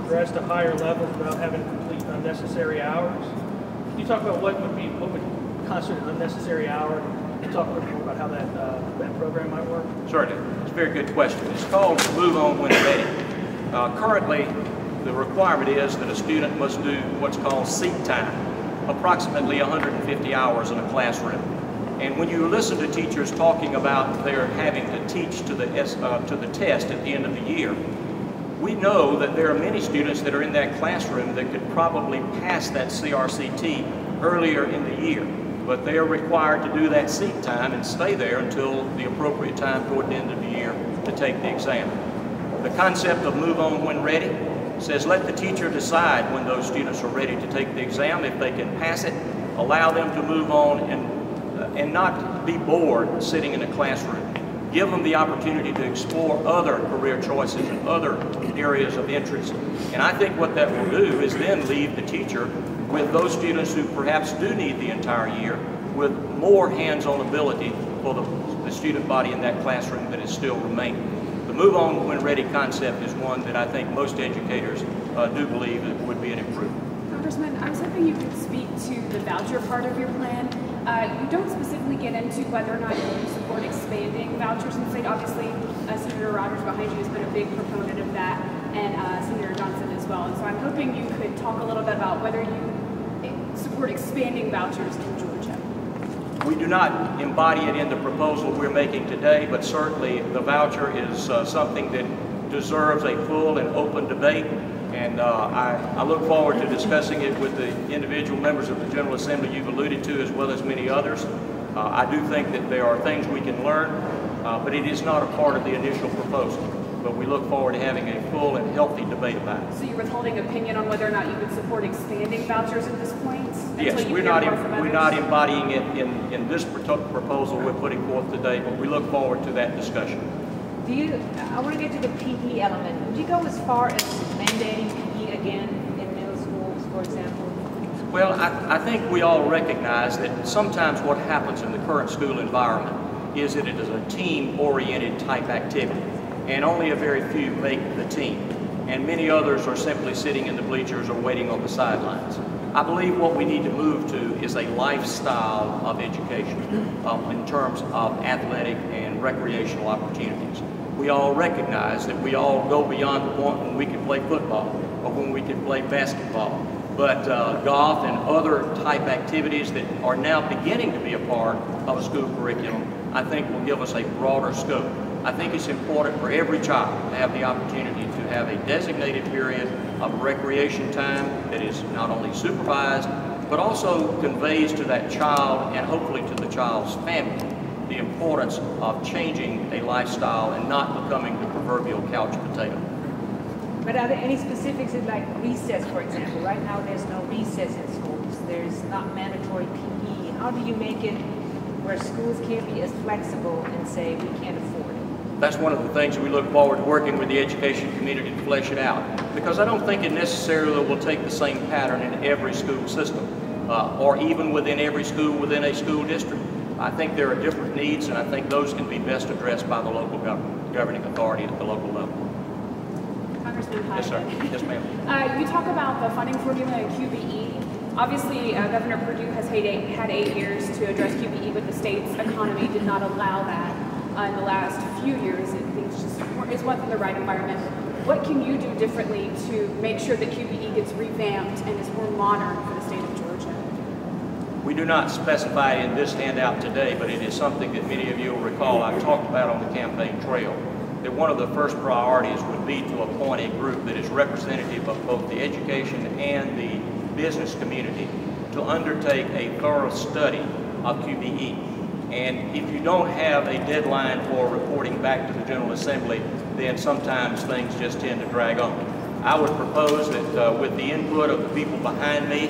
progress to higher levels without having to complete unnecessary hours. Can you talk about what would constitute an unnecessary hour, and talk a little more about how that program might work? Certainly. It's a very good question. It's called Move On When Ready. Currently, the requirement is that a student must do what's called seat time, approximately 150 hours in a classroom. And when you listen to teachers talking about their having to teach to the test at the end of the year, we know that there are many students that are in that classroom that could probably pass that CRCT earlier in the year, but they are required to do that seat time and stay there until the appropriate time toward the end of the year to take the exam. The concept of Move On When Ready says let the teacher decide when those students are ready to take the exam. If they can pass it, allow them to move on and not be bored sitting in a classroom. Give them the opportunity to explore other career choices and other areas of interest. And I think what that will do is then leave the teacher with those students who perhaps do need the entire year with more hands-on ability for the student body in that classroom that is still remaining. The Move On When Ready concept is one that I think most educators do believe it would be an improvement. Congressman, I was hoping you could speak to the voucher part of your plan. You don't specifically get into whether or not you support expanding vouchers in the state. Obviously, Senator Rogers behind you has been a big proponent of that, and Senator Johnson as well. And so I'm hoping you could talk a little bit about whether you support expanding vouchers in Georgia. We do not embody it in the proposal we're making today, but certainly the voucher is something that deserves a full and open debate. And I look forward to discussing it with the individual members of the General Assembly you've alluded to, as well as many others. I do think that there are things we can learn, but it is not a part of the initial proposal. But we look forward to having a full and healthy debate about it. So you're withholding opinion on whether or not you would support expanding vouchers at this point? Yes, we're not embodying it in this proposal we're putting forth today, but we look forward to that discussion. I want to get to the PE element. Would you go as far as mandating PE again in middle schools, for example? Well, I think we all recognize that sometimes what happens in the current school environment is that it is a team-oriented type activity, and only a very few make the team, and many others are simply sitting in the bleachers or waiting on the sidelines. I believe what we need to move to is a lifestyle of education in terms of athletic and recreational opportunities. We all recognize that we all go beyond the point when we can play football or when we can play basketball. But golf and other type activities that are now beginning to be a part of a school curriculum, I think will give us a broader scope. I think it's important for every child to have the opportunity to have a designated period of recreation time that is not only supervised, but also conveys to that child and hopefully to the child's family the importance of changing a lifestyle and not becoming the proverbial couch potato. But are there any specifics in like recess, for example? Right now there's no recess in schools. There's not mandatory PE. How do you make it where schools can't be as flexible and say we can't afford it? That's one of the things we look forward to working with the education community to flesh it out. Because I don't think it necessarily will take the same pattern in every school system or even within every school within a school district. I think there are different needs, and I think those can be best addressed by the local governing authority at the local level. Congressman Hyde. Yes, sir. Yes, ma'am. You talk about the funding formula and QBE. Obviously, Governor Perdue has had 8 years to address QBE, but the state's economy did not allow that in the last few years. It wasn't in the right environment. What can you do differently to make sure that QBE gets revamped and is more modern for the state of Georgia? We do not specify in this handout today, but it is something that many of you will recall I talked about on the campaign trail, that one of the first priorities would be to appoint a group that is representative of both the education and the business community to undertake a thorough study of QBE. And if you don't have a deadline for reporting back to the General Assembly, then sometimes things just tend to drag on. I would propose that with the input of the people behind me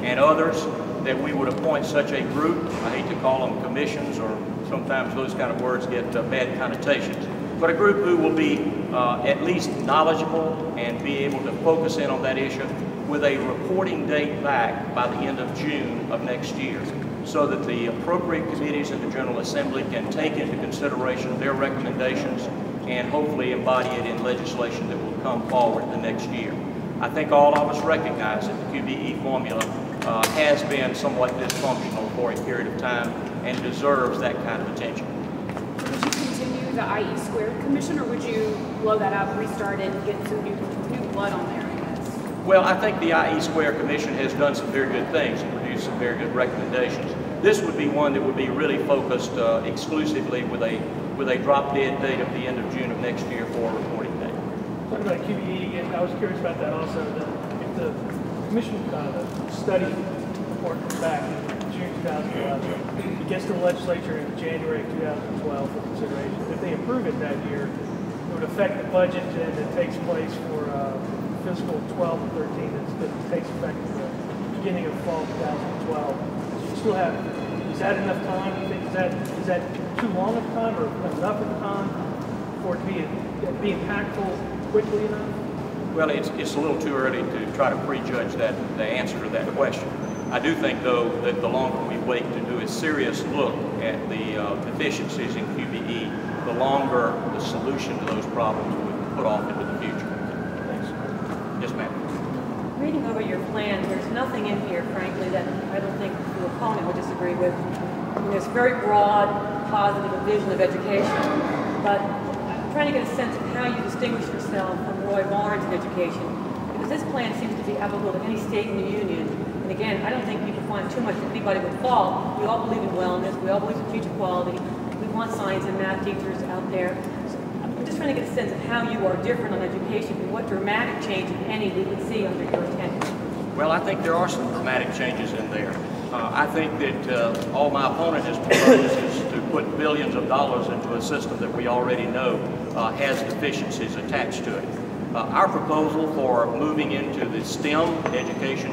and others, that we would appoint such a group. I hate to call them commissions, or sometimes those kind of words get bad connotations, but a group who will be at least knowledgeable and be able to focus in on that issue with a reporting date back by the end of June of next year, so that the appropriate committees in the General Assembly can take into consideration their recommendations and hopefully embody it in legislation that will come forward the next year. I think all of us recognize that the QBE formula has been somewhat dysfunctional for a period of time and deserves that kind of attention. Would you continue the IE Squared Commission, or would you blow that up, restart it, and get some new blood on there, I guess? Well, I think the IE Squared Commission has done some very good things and produced some very good recommendations. This would be one that would be really focused exclusively with a drop dead date of the end of June of next year for a reporting date. Talking about QBE again, I was curious about that also. If the commission study report comes back in June 2011, it gets to the legislature in January of 2012 for consideration. If they approve it that year, it would affect the budget that takes place for fiscal 12 and 13 that takes effect at the beginning of fall 2012. So you still have, is that enough time? Do you think is that too long of time or enough of time for it to be impactful quickly enough? Well, it's a little too early to try to prejudge the answer to that question. I do think, though, that the longer we wait to do a serious look at the deficiencies in QBE, the longer the solution to those problems would put off into the future. Thanks. Yes, ma'am. Reading over your plan, there's nothing in here, frankly, that I don't think the opponent would disagree with. I mean, there's very broad, positive vision of education, but I'm trying to get a sense of how you distinguish yourself from Roy Barnes in education, because this plan seems to be applicable to any state in the union. And again, I don't think people find too much that anybody would fault. We all believe in wellness. We all believe in future quality. We want science and math teachers out there. So I'm just trying to get a sense of how you are different on education and what dramatic change, if any, we would see under your tenure. Well, I think there are some dramatic changes in there. I think that all my opponent has proposed is to put billions of dollars into a system that we already know has deficiencies attached to it. Our proposal for moving into the STEM education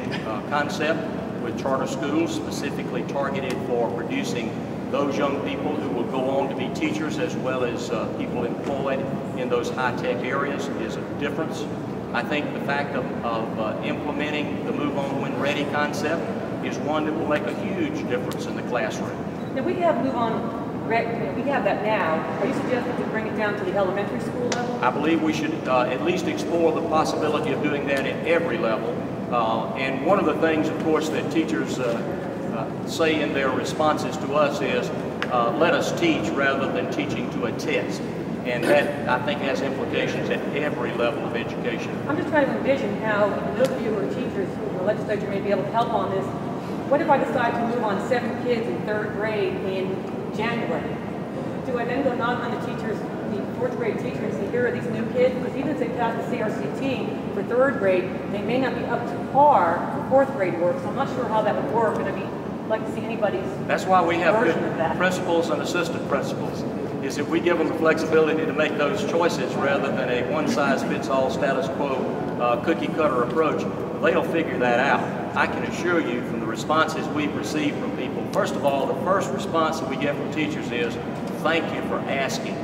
concept with charter schools specifically targeted for producing those young people who will go on to be teachers as well as people employed in those high-tech areas is a difference. I think the fact of implementing the Move On When Ready concept is one that will make a huge difference in the classroom. Now, we have Move On. We have that now. Are you suggesting to bring it down to the elementary school level? I believe we should at least explore the possibility of doing that at every level. And one of the things, of course, that teachers say in their responses to us is, let us teach rather than teaching to a test. And that, I think, has implications at every level of education. I'm just trying to envision how those of you who are teachers in the legislature may be able to help on this. What if I decide to move on 7 kids in 3rd grade in January? Do I then go knock on the 4th grade teacher and say, here are these new kids? Because even if they pass the CRCT for 3rd grade, they may not be up to par for 4th grade work. So I'm not sure how that would work, and I'd like to see anybody's That's why we have good version of that. principals and assistant principals, is if we give them the flexibility to make those choices rather than a one-size-fits-all status quo cookie-cutter approach, they'll figure that out. I can assure you from the responses we've received from people, first of all, the first response that we get from teachers is, thank you for asking.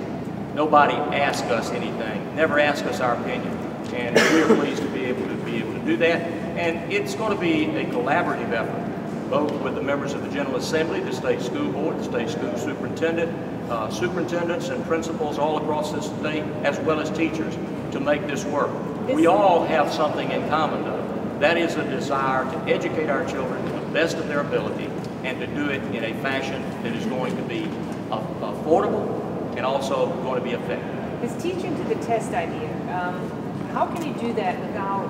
Nobody asked us anything, never asked us our opinion, and we're pleased to be able to do that. And it's going to be a collaborative effort, both with the members of the General Assembly, the state school board, the state school superintendent, superintendents and principals all across this state, as well as teachers, to make this work. We all have something in common, though. That is a desire to educate our children to the best of their ability and to do it in a fashion that is going to be affordable and also going to be effective. This teaching to the test idea, how can you do that without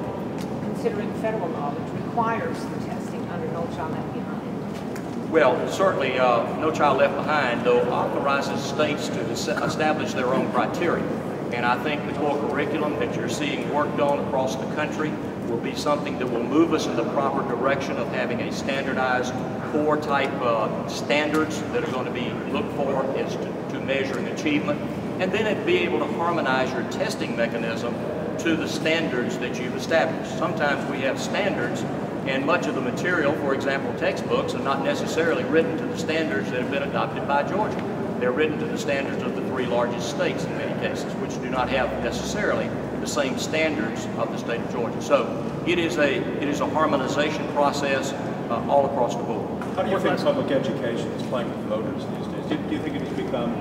considering federal law, which requires the testing under No Child Left Behind? Well, certainly No Child Left Behind, though, authorizes states to establish their own criteria. And I think the core curriculum that you're seeing worked on across the country will be something that will move us in the proper direction of having a standardized core type standards that are going to be looked for as to measuring achievement. And then it'd be able to harmonize your testing mechanism to the standards that you've established. Sometimes we have standards and much of the material, for example, textbooks, are not necessarily written to the standards that have been adopted by Georgia. They're written to the standards of the 3 largest states in many cases, which do not have necessarily the same standards of the state of Georgia. So it is a harmonization process all across the board. How do you think public education is playing with voters these days? Do you think it has become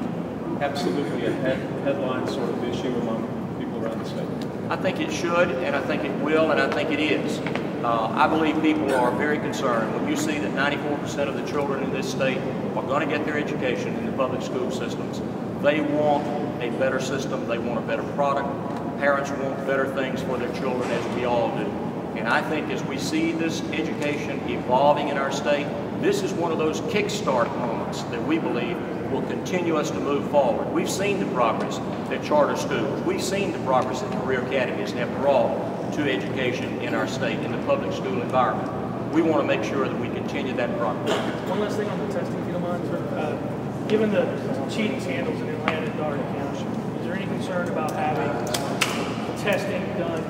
absolutely a headline sort of issue among people around the state? I think it should, and I think it will, and I think it is. I believe people are very concerned. When you see that 94% of the children in this state are going to get their education in the public school systems, they want a better system, they want a better product. Parents want better things for their children, as we all do. And I think as we see this education evolving in our state, this is one of those kickstart moments that we believe will continue us to move forward. We've seen the progress at charter schools. We've seen the progress that career academies have brought to education in our state, in the public school environment. We want to make sure that we continue that progress. One last thing on the testing, if you don't mind, sir. Given the cheating scandals in Atlanta and Dougherty County, is there any concern about having testing done